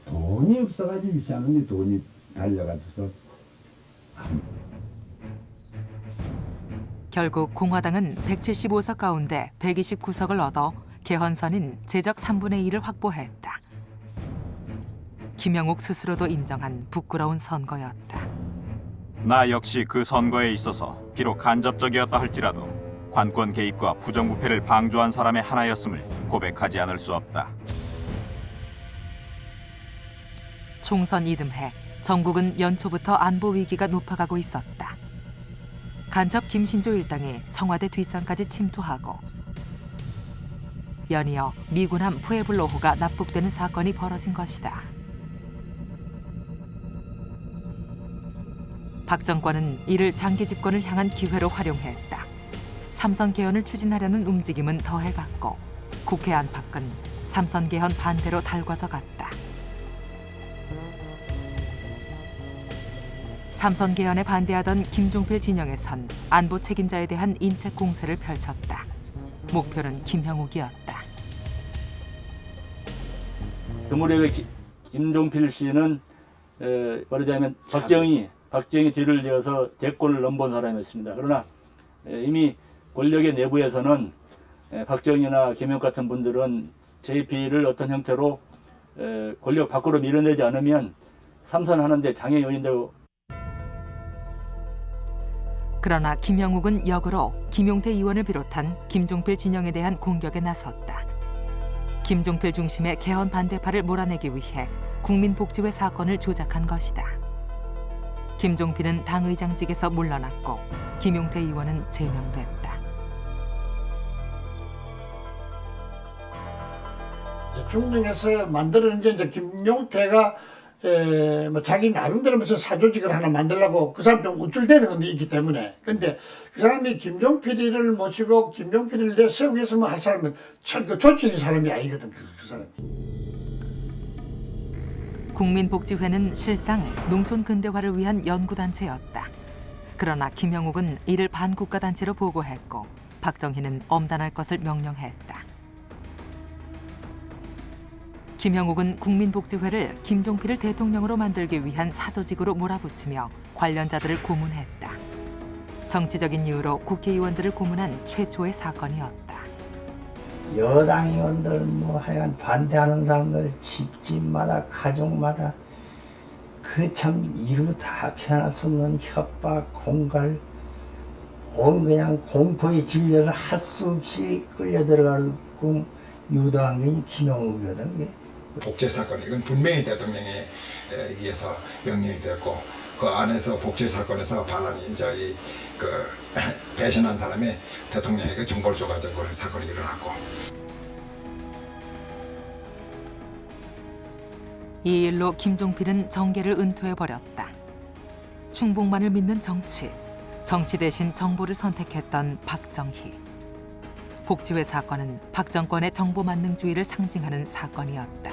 돈이 없어가지고 유치하는데 돈이 달려가지고서 결국 공화당은 175석 가운데 129석을 얻어 개헌선인 제적 3분의 1을 확보했다. 김영욱 스스로도 인정한 부끄러운 선거였다. 나 역시 그 선거에 있어서 비록 간접적이었다 할지라도 관권 개입과 부정부패를 방조한 사람의 하나였음을 고백하지 않을 수 없다. 총선 이듬해 전국은 연초부터 안보 위기가 높아가고 있었다. 간첩 김신조 일당이 청와대 뒷산까지 침투하고 연이어 미군함 푸에블로호가 납북되는 사건이 벌어진 것이다. 박 정권은 이를 장기 집권을 향한 기회로 활용했다. 삼선 개헌을 추진하려는 움직임은 더해갔고 국회 안팎은 삼선 개헌 반대로 달궈져 갔다. 삼선 개헌에 반대하던 김종필 진영에선 안보 책임자에 대한 인책 공세를 펼쳤다. 목표는 김형욱이었다. 그 무렵에 김종필 씨는 말하자면 박정희 뒤를 이어서 대권을 넘본 사람이었습니다. 그러나 이미 권력의 내부에서는 박정희나 김영욱 같은 분들은 JP를 어떤 형태로 권력 밖으로 밀어내지 않으면 삼선하는데 장애 요인되고. 그러나 김형욱은 역으로 김용태 의원을 비롯한 김종필 진영에 대한 공격에 나섰다. 김종필 중심의 개헌 반대파를 몰아내기 위해 국민복지회 사건을 조작한 것이다. 김종필은 당의장직에서 물러났고 김용태 의원은 제명됐다. 중정에서 만들어낸 이제 김용태가 뭐 자기 나름대로 무슨 사조직을 하나 만들려고 그 사람 좀 우쭐대는 건 있기 때문에. 근데 그 사람이 김종필이를 모시고 김종필을 내세우기 위해서 뭐 할 사람은 그 조직인 사람이 아니거든, 그 사람이. 국민복지회는 실상 농촌 근대화를 위한 연구단체였다. 그러나 김형욱은 이를 반국가단체로 보고했고 박정희는 엄단할 것을 명령했다. 김형욱은 국민복지회를 김종필을 대통령으로 만들기 위한 사조직으로 몰아붙이며 관련자들을 고문했다. 정치적인 이유로 국회의원들을 고문한 최초의 사건이었다. 여당 의원들 뭐 하여간 반대하는 사람들 집집마다 가족마다 그 참 이루 다 표현할 수 없는 협박, 공갈, 온 그냥 공포에 질려서 할 수 없이 끌려 들어가고 유도한 게 김영욱이거든. 복제 사건 이건 분명히 대통령에 의해서 명령이 됐고 그 안에서 복제 사건에서 반란이 이제 그 배신한 사람이 대통령에게 정보를 줘가지고 그런 사건이 일어났고. 이 일로 김종필은 정계를 은퇴해버렸다. 충복만을 믿는 정치 대신 정보를 선택했던 박정희. 복지회 사건은 박 정권의 정보 만능주의를 상징하는 사건이었다.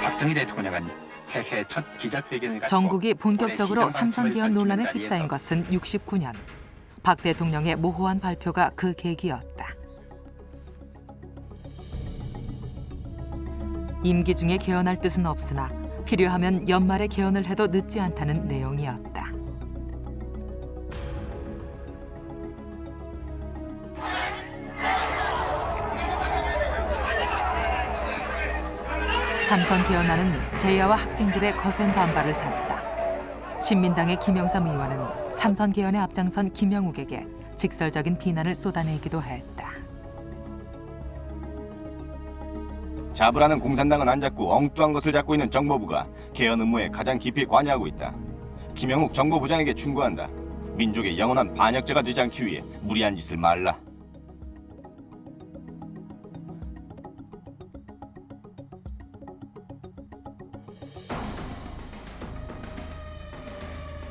박정희 대통령은 새해 첫 기자회견을 가지고 전국이 본격적으로 올해 삼선 개헌 논란에 밝히는 휩싸인 것은 69년. 박 대통령의 모호한 발표가 그 계기였다. 임기 중에 개헌할 뜻은 없으나 필요하면 연말에 개헌을 해도 늦지 않다는 내용이었다. 삼선 개헌안은 제야와 학생들의 거센 반발을 샀다. 신민당의 김영삼 의원은 삼선 개헌에 앞장선 김영욱에게 직설적인 비난을 쏟아내기도 했다. 잡으라는 공산당은 안 잡고 엉뚱한 것을 잡고 있는 정보부가 개헌 업무에 가장 깊이 관여하고 있다. 김영욱 정보부장에게 충고한다. 민족의 영원한 반역자가 되지 않기 위해 무리한 짓을 말라.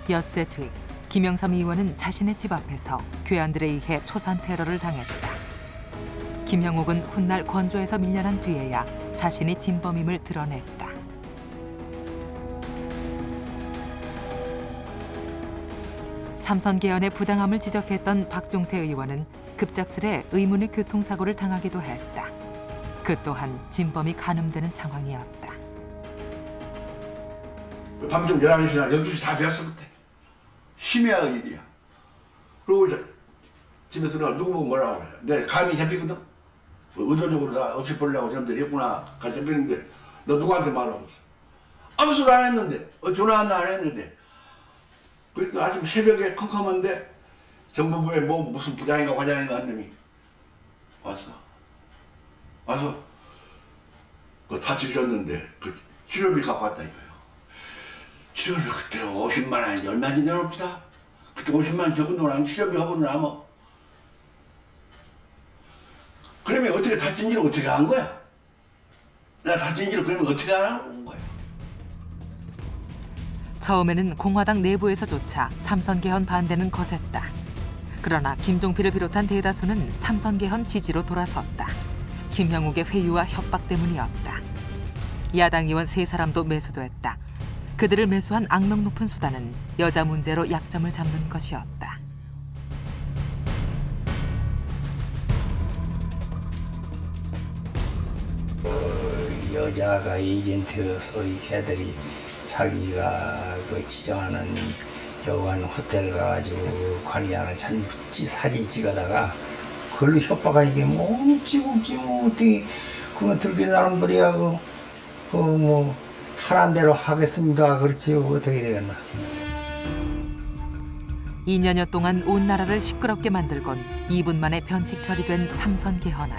엿새 뒤 김영삼 의원은 자신의 집 앞에서 괴한들에 의해 초산 테러를 당했다. 김영욱은 훗날 권조에서 밀려난 뒤에야 자신이 진범임을 드러냈다. 삼선 개헌의 부당함을 지적했던 박종태 의원은 급작스레 의문의 교통사고를 당하기도 했다. 그 또한 진범이 가늠되는 상황이었다. 밤중 11시나 12시 다 되었어 그때. 심야의 일이야. 그리고 집에 들어가 누구 보고 뭐라고 그래. 내 감이 잡히거든. 의도적으로 나 없이 보려고 저놈들이 있구나. 가 잡히는데 너 누구한테 말하고 있어. 아무 소리 안 했는데 전화 안 했는데 그랬더니 아침 새벽에 컴컴한데 정보부에 뭐 무슨 부장인가 과장인가 한 놈이 와서 그 다치셨는데 그 치료비 갖고 왔다 이거예요. 치료비 그때 50만 원인지 얼마인지 내놓읍시다. 그때 50만 원 적은 돈랑 치료비 하고 남아. 그러면 어떻게 다친지를 어떻게 한 거야? 내가 다친지를 그러면 어떻게 하는 거야? 처음에는 공화당 내부에서조차 삼선 개헌 반대는 거셌다. 그러나 김종필을 비롯한 대다수는 삼선 개헌 지지로 돌아섰다. 김형욱의 회유와 협박 때문이었다. 야당 의원 3사람도 매수됐다. 그들을 매수한 악명 높은 수단은 여자 문제로 약점을 잡는 것이었다. 여자가 에이전트로서 이 걔들이 자기가 그 지정하는 여관 호텔 가가지고 관리하는 사진 찍어다가 그걸로 협박하는 게 뭐 찍지 뭐 어떻게 그거 들킨 사람들이야 뭐 하란 대로 하겠습니다. 그렇지 어떻게 되겠나. 2년여 동안 온 나라를 시끄럽게 만들곤 2분 만에 변칙 처리된 삼선 개헌안.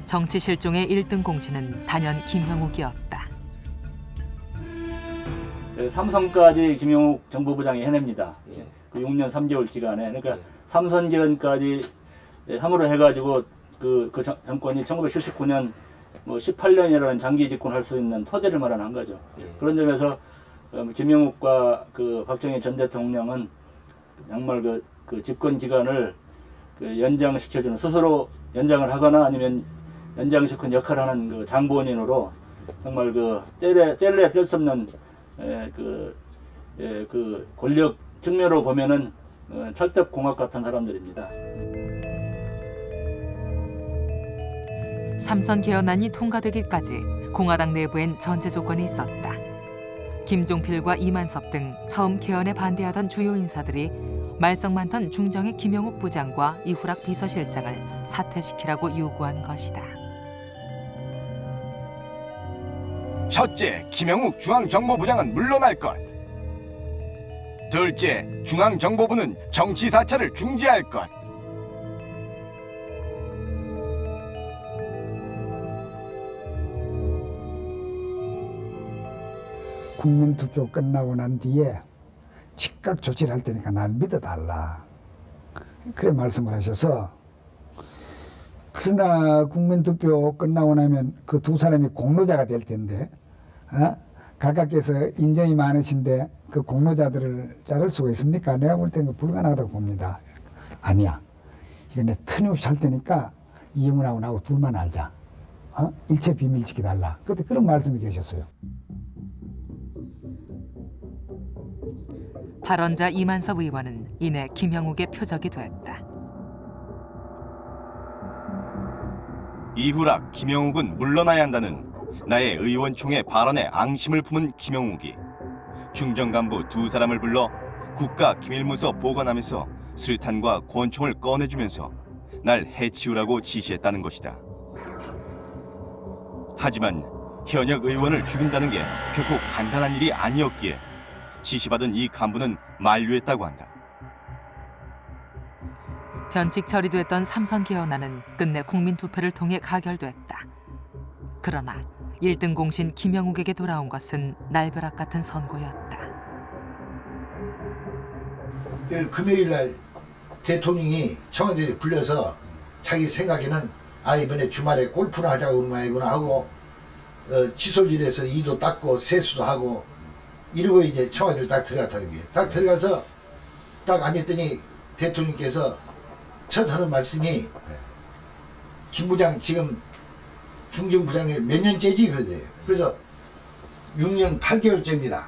정치 실종의 1등 공신은 단연 김형욱이었다. 삼선까지 김영욱 정보부장이 해냅니다. 그 6년 3개월 기간에. 그러니까 삼선 개헌까지 함으로 해가지고 그 정권이 1979년 뭐 18년이라는 장기 집권할 수 있는 토대를 마련한 거죠. 그런 점에서 김영욱과 그 박정희 전 대통령은 정말 그 집권 기간을 연장시켜주는 스스로 연장을 하거나 아니면 연장시킨 역할을 하는 그 장본인으로 정말 그 뗄래야 뗄 수 없는 그 권력 측면으로 보면은 철탑공학 같은 사람들입니다. 삼선 개헌안이 통과되기까지 공화당 내부엔 전제 조건이 있었다. 김종필과 이만섭 등 처음 개헌에 반대하던 주요 인사들이 말썽 많던 중정의 김영욱 부장과 이후락 비서실장을 사퇴시키라고 요구한 것이다. 첫째, 김영욱 중앙정보부장은 물러날 것. 둘째, 중앙정보부는 정치 사찰을 중지할 것. 국민투표 끝나고 난 뒤에 즉각 조치를 할 테니까 날 믿어달라. 그래 말씀을 하셔서 그러나 국민투표 끝나고 나면 그 두 사람이 공로자가 될 텐데 각각께서 인정이 많으신데 그 공로자들을 자를 수가 있습니까? 내가 볼 때는 불가능하다고 봅니다. 아니야. 이거 내 틀림없이 할 테니까 이영훈하고 나하고 둘만 알자. 일체 비밀 지켜달라. 그때 그런 말씀이 계셨어요. 발언자 이만섭 의원은 이내 김형욱의 표적이 됐다. 이후락 김영욱은 물러나야 한다는 나의 의원총회 발언에 앙심을 품은 김영욱이 중정 간부 2사람을 불러 국가기밀문서 보관하면서 수류탄과 권총을 꺼내주면서 날 해치우라고 지시했다는 것이다. 하지만 현역 의원을 죽인다는 게 결코 간단한 일이 아니었기에 지시받은 이 간부는 만류했다고 한다. 변칙 처리됐던 삼선 개헌안은 끝내 국민 투표를 통해 가결됐다. 그러나 1등 공신 김영욱에게 돌아온 것은 날벼락 같은 선고였다. 금요일 날 대통령이 청와대에 불려서 자기 생각에는 이번에 주말에 골프나 하자고 그러구나 하고 칫솔질해서 이도 닦고 세수도 하고 이러고 이제 청와대를 딱 들어갔다는 게, 딱 들어가서 딱 앉았더니 대통령께서 첫 하는 말씀이 김 부장 지금 중정부장이 몇 년째지 그러대요. 그래서 6년 8개월째입니다.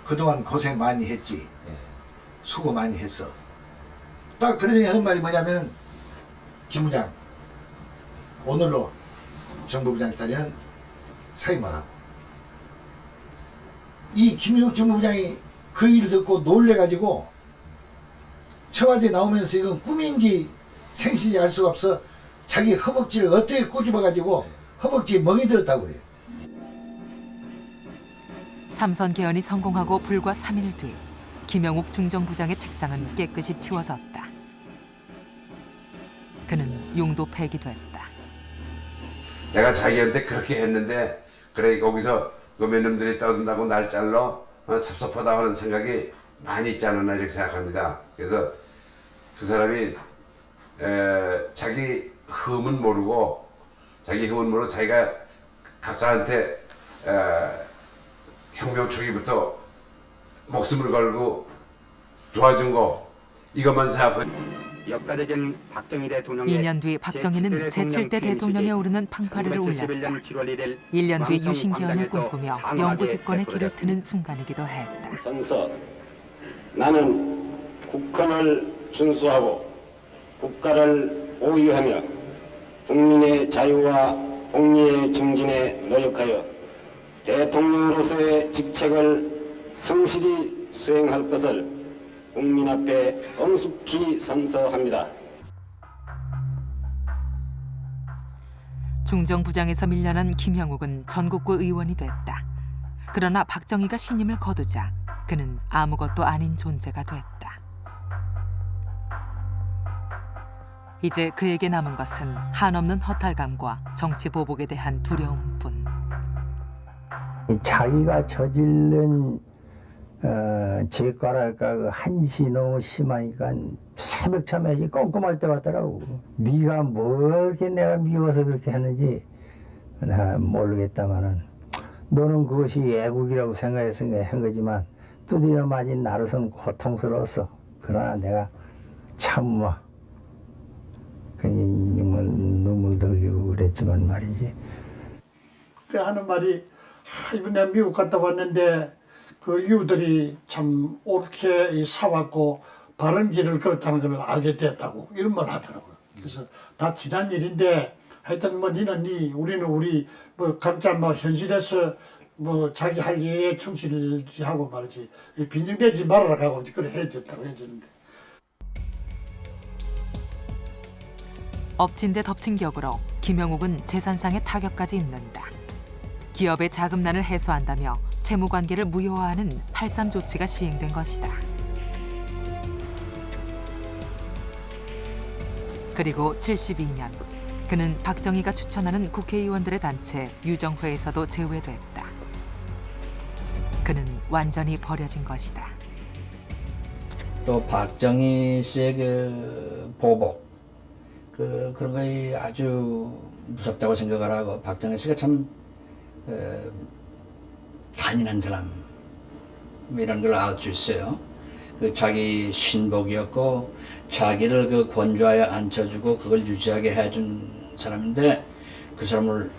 그동안 고생 많이 했지. 수고 많이 했어. 딱 그러더니 하는 말이 뭐냐면, 김 부장 오늘로 정보부장 자리는 사임하라고. 이 김영욱 정보부장이 그 일 듣고 놀래가지고 청와대 나오면서 이건 꿈인지 생신인지 알 수가 없어 자기 허벅지를 어떻게 꼬집어가지고 허벅지에 멍이 들었다고 그래요. 삼선 개헌이 성공하고 불과 3일 뒤 김영욱 중정부장의 책상은 깨끗이 치워졌다. 그는 용도 폐기됐다. 내가 자기한테 그렇게 했는데 그래 거기서 그 며느님들이 떠든다고 날 잘러 섭섭하다 하는 생각이 많이 있지 않았나 이렇게 생각합니다. 그래서 그 사람이 자기 흠은 모르고 자기가 각하한테 혁명 초기부터 목숨을 걸고 도와준 거 이것만 생각하고. 역사적인 박정희 대통령의 2년 뒤 박정희는 제7대 대통령에 오르는 팡파레를 올렸다. 1년 뒤 유신 개헌을 꿈꾸며 영구 집권의 길을 트는 순간이기도 했다. 선서 나는 국헌을 준수하고 국가를 보유하며 국민의 자유와 공리의 증진에 노력하여 대통령으로서의 직책을 성실히 수행할 것을 국민 앞에 엄숙히 선서합니다. 중정부장에서 밀려난 김영욱은 전국구 의원이 됐다. 그러나 박정희가 신임을 거두자 그는 아무것도 아닌 존재가 됐다. 이제 그에게 남은 것은 한없는 허탈감과 정치 보복에 대한 두려움뿐. 자기가 저지른 죄과랄까 그 한시 너무 심하니까 새벽 참에 꼼꼼할 때 같더라고. 네가 뭘 이렇게 내가 미워서 그렇게 했는지 나 모르겠다마는 너는 그것이 애국이라고 생각해서 한 거지만 두드려 맞은 나로서는 고통스러웠어. 그러나 내가 참아 눈물도 흘리고 그랬지만 말이지. 그 하는 말이 이번에 미국 갔다 왔는데 그 유들이 참 옳게 사왔고 바른 길을 걸었다는 걸 알게 됐다고 이런 말 하더라고요. 그래서 다 지난 일인데 하여튼 뭐 니는 우리는 우리 뭐 각자 뭐 현실에서 뭐 자기 할 일에 충실하고 말이지 빈정대지 말아라 하고 그래 해줬다고 해주는데. 엎친 데 덮친 격으로 김영욱은 재산상의 타격까지 입는다. 기업의 자금난을 해소한다며 채무관계를 무효화하는 8.3 조치가 시행된 것이다. 그리고 72년, 그는 박정희가 추천하는 국회의원들의 단체 유정회에서도 제외됐다. 그는 완전히 버려진 것이다. 또 박정희 씨의 그 보복, 그런 거 아주 무섭다고 생각을 하고, 박정희 씨가 참 잔인한 사람 이런 걸 알 수 있어요. 그 자기 신복이었고 자기를 그 권좌에 앉혀주고 그걸 유지하게 해준 사람인데 그 사람을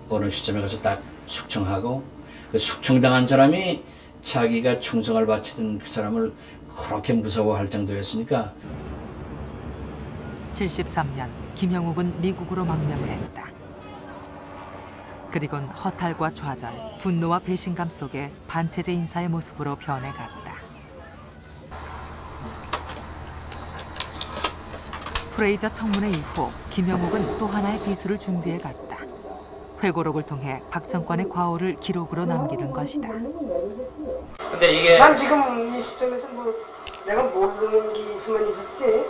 어느 시점에 가서 딱 숙청하고 그 숙청당한 사람이 자기가 충성을 바치던 그 사람을 그렇게 무서워할 정도였으니까. 73년 김영욱은 미국으로 망명했다. 그리곤 허탈과 좌절, 분노와 배신감 속에 반체제 인사의 모습으로 변해갔다. 프레이저 청문회 이후 김영욱은 또 하나의 비수를 준비해갔다. 회고록을 통해 박 정권의 과오를 기록으로 남기는 것이다. 근데 이게 난 지금 이 시점에서 뭐 내가 모르는 게 있으면 있었지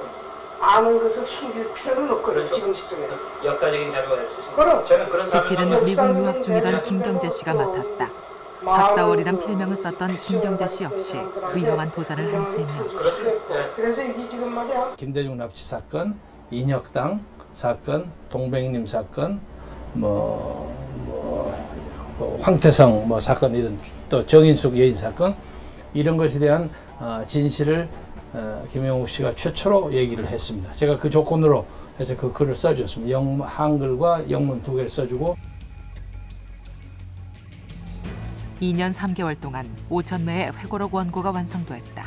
아는 것을 숨길 필요는 없거든. 지금 시점에 역사적인 자료가 될 수 있습니다. 그럼 저는 그런 집필은 미국 유학 중이던 김경재 씨가 맡았다. 박사월이란 필명을 썼던 김경재 씨 역시 위험한 도전을 한 셈이었다. 그래서 이게 지금 말이야. 김대중 납치 사건, 인혁당 사건, 동백님 사건, 황태성 사건 이런 또 정인숙 여인 사건 이런 것에 대한 진실을 김영욱 씨가 최초로 얘기를 했습니다. 제가 그 조건으로 해서 그 글을 써줬습니다. 한글과 영문 두 개를 써주고 2년 3개월 동안 5,000매의 회고록 원고가 완성됐다.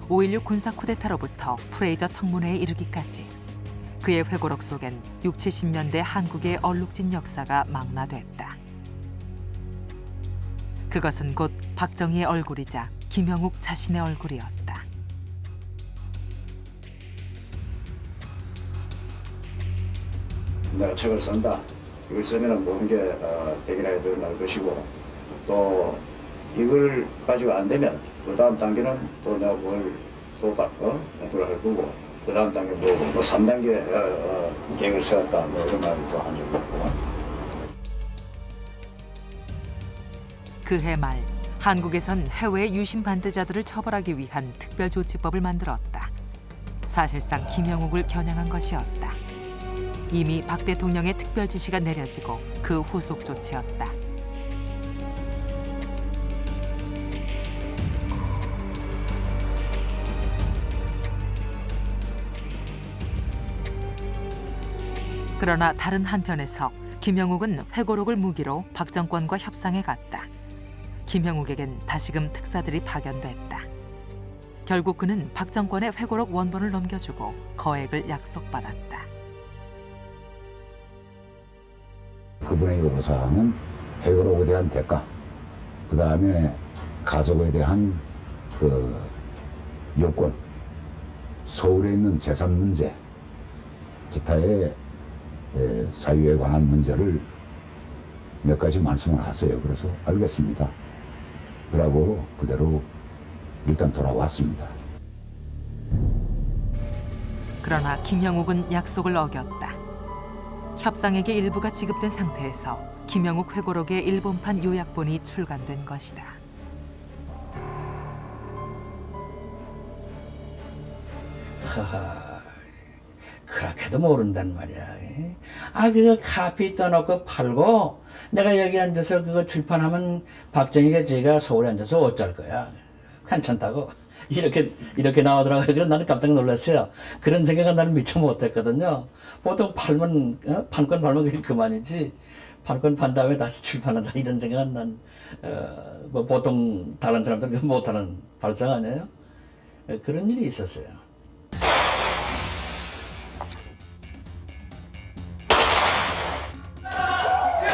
5.16 군사 쿠데타로부터 프레이저 청문회에 이르기까지 그의 회고록 속엔 60, 70년대 한국의 얼룩진 역사가 망라됐다. 그것은 곧 박정희의 얼굴이자 김영욱 자신의 얼굴이었다. 내가 책을 쓴다. 이걸 쓰면 모든 게 백일하게 드러날 것이고 또 이걸 가지고 안 되면 그 다음 단계는 또 내가 뭘 또 공부를 할 거고 그 다음 단계 뭐 3단계 계획을 세웠다 뭐 이런 말을 또 한 적이 있고. 그해 말 한국에선 해외 유신 반대자들을 처벌하기 위한 특별조치법을 만들었다. 사실상 김영욱을 겨냥한 것이었다. 이미 박 대통령의 특별 지시가 내려지고 그 후속 조치였다. 그러나 다른 한편에서 김영욱은 회고록을 무기로 박 정권과 협상에 갔다. 김영욱에겐 다시금 특사들이 파견됐다. 결국 그는 박 정권의 회고록 원본을 넘겨주고 거액을 약속받았다. 그분의 요구사항은 회고록에 대한 대가, 그 다음에 가족에 대한 그 요건, 서울에 있는 재산 문제, 기타의 사유에 관한 문제를 몇 가지 말씀을 하세요. 그래서 알겠습니다. 그러고 그대로 일단 돌아왔습니다. 그러나 김영욱은 약속을 어겼다. 협상액의 일부가 지급된 상태에서 김영욱 회고록의 일본판 요약본이 출간된 것이다. 하하, 그렇게도 모른단 말이야. 그거 카피 떠놓고 팔고 내가 여기 앉아서 그거 출판하면 박정희가 제가 서울에 앉아서 어쩔 거야. 괜찮다고. 이렇게 나오더라고요. 그래서 나는 깜짝 놀랐어요. 그런 생각은 나는 미처 못했거든요. 보통 판권 팔면 그게 그만이지. 판권 판 다음에 다시 출판한다 이런 생각은 난 보통 다른 사람들은 못하는 발상 아니에요? 그런 일이 있었어요.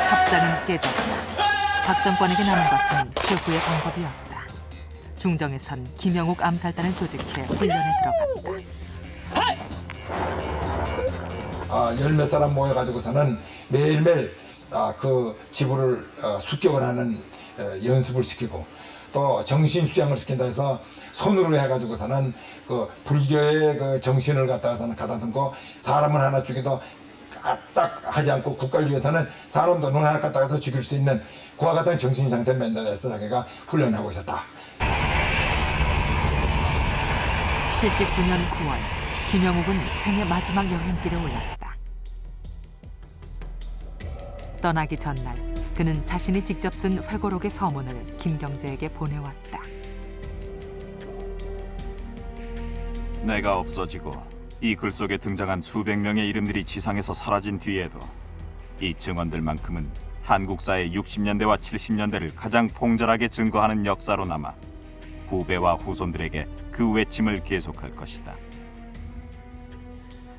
협상은 깨졌다. 박 정권에게 남은 것은 최후의 방법이었다. 중정에선 김영욱 암살단을 조직해 훈련에 들어갔다. 열 몇 사람 모여가지고서는 매일매일 그 지구를 습격을 하는 연습을 시키고 또 정신 수양을 시킨다 해서 손으로 해가지고서는 그 불교의 그 정신을 갖다가서는 가다듬고 사람을 하나 죽여도 딱 하지 않고 국가를 위해서는 사람도 눈 하나 갖다가서 죽일 수 있는 그와 같은 정신 상태를 만들어서 자기가 훈련하고 있었다. 79년 9월 김영욱은 생애 마지막 여행길에 올랐다. 떠나기 전날 그는 자신이 직접 쓴 회고록의 서문을 김경재에게 보내왔다. 내가 없어지고 이 글 속에 등장한 수백 명의 이름들이 지상에서 사라진 뒤에도 이 증언들만큼은 한국사의 60년대와 70년대를 가장 통절하게 증거하는 역사로 남아 후배와 후손들에게 그 외침을 계속할 것이다.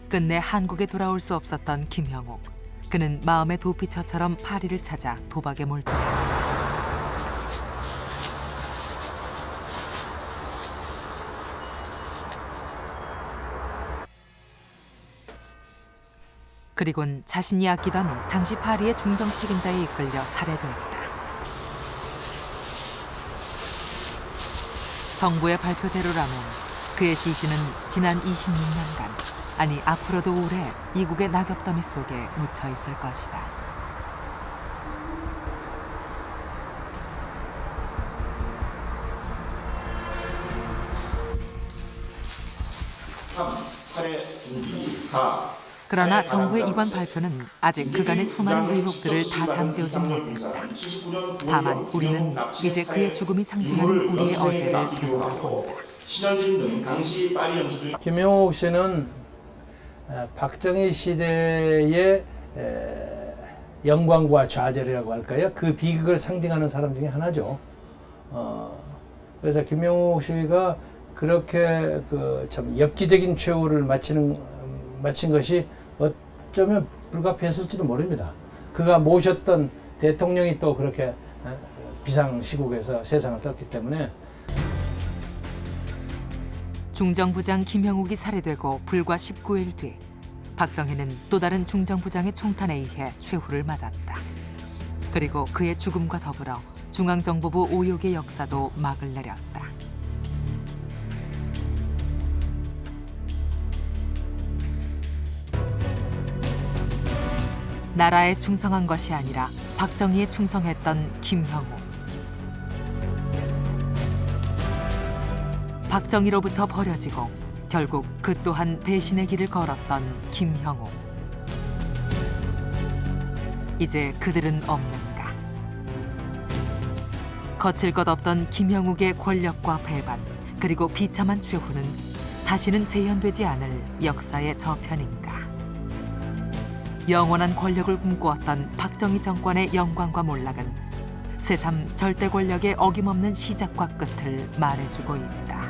끝내 한국에 돌아올 수 없었던 김영욱. 그는 마음의 도피처처럼 파리를 찾아 도박에 몰두했다. 그리곤 자신이 아끼던 당시 파리의 중정 책임자에 이끌려 살해됐다. 정부의 발표대로라면 그의 시신은 지난 26년간, 아니 앞으로도 오래 이국의 낙엽더미 속에 묻혀 있을 것이다. 그러나 정부의 이번 발표는 아직 그간의 수많은 의혹들을 다 잠재우진 못했다. 다만 우리는 이제 그의 죽음이 상징하는 우리의 어제를 되돌아본다. 김영옥 씨는 박정희 시대의 영광과 좌절이라고 할까요? 그 비극을 상징하는 사람 중에 하나죠. 그래서 김영옥 씨가 그렇게 그 참 엽기적인 최후를 마친 것이 어쩌면 불가피했을지도 모릅니다. 그가 모셨던 대통령이 또 그렇게 비상시국에서 세상을 떴기 때문에. 중정부장 김형욱이 살해되고 불과 19일 뒤 박정희는 또 다른 중정부장의 총탄에 의해 최후를 맞았다. 그리고 그의 죽음과 더불어 중앙정보부 오욕의 역사도 막을 내렸다. 나라에 충성한 것이 아니라 박정희에 충성했던 김형욱. 박정희로부터 버려지고 결국 그 또한 배신의 길을 걸었던 김형욱. 이제 그들은 없는가? 거칠 것 없던 김형욱의 권력과 배반, 그리고 비참한 최후는 다시는 재현되지 않을 역사의 저편인가? 영원한 권력을 꿈꾸었던 박정희 정권의 영광과 몰락은 새삼 절대 권력의 어김없는 시작과 끝을 말해주고 있다.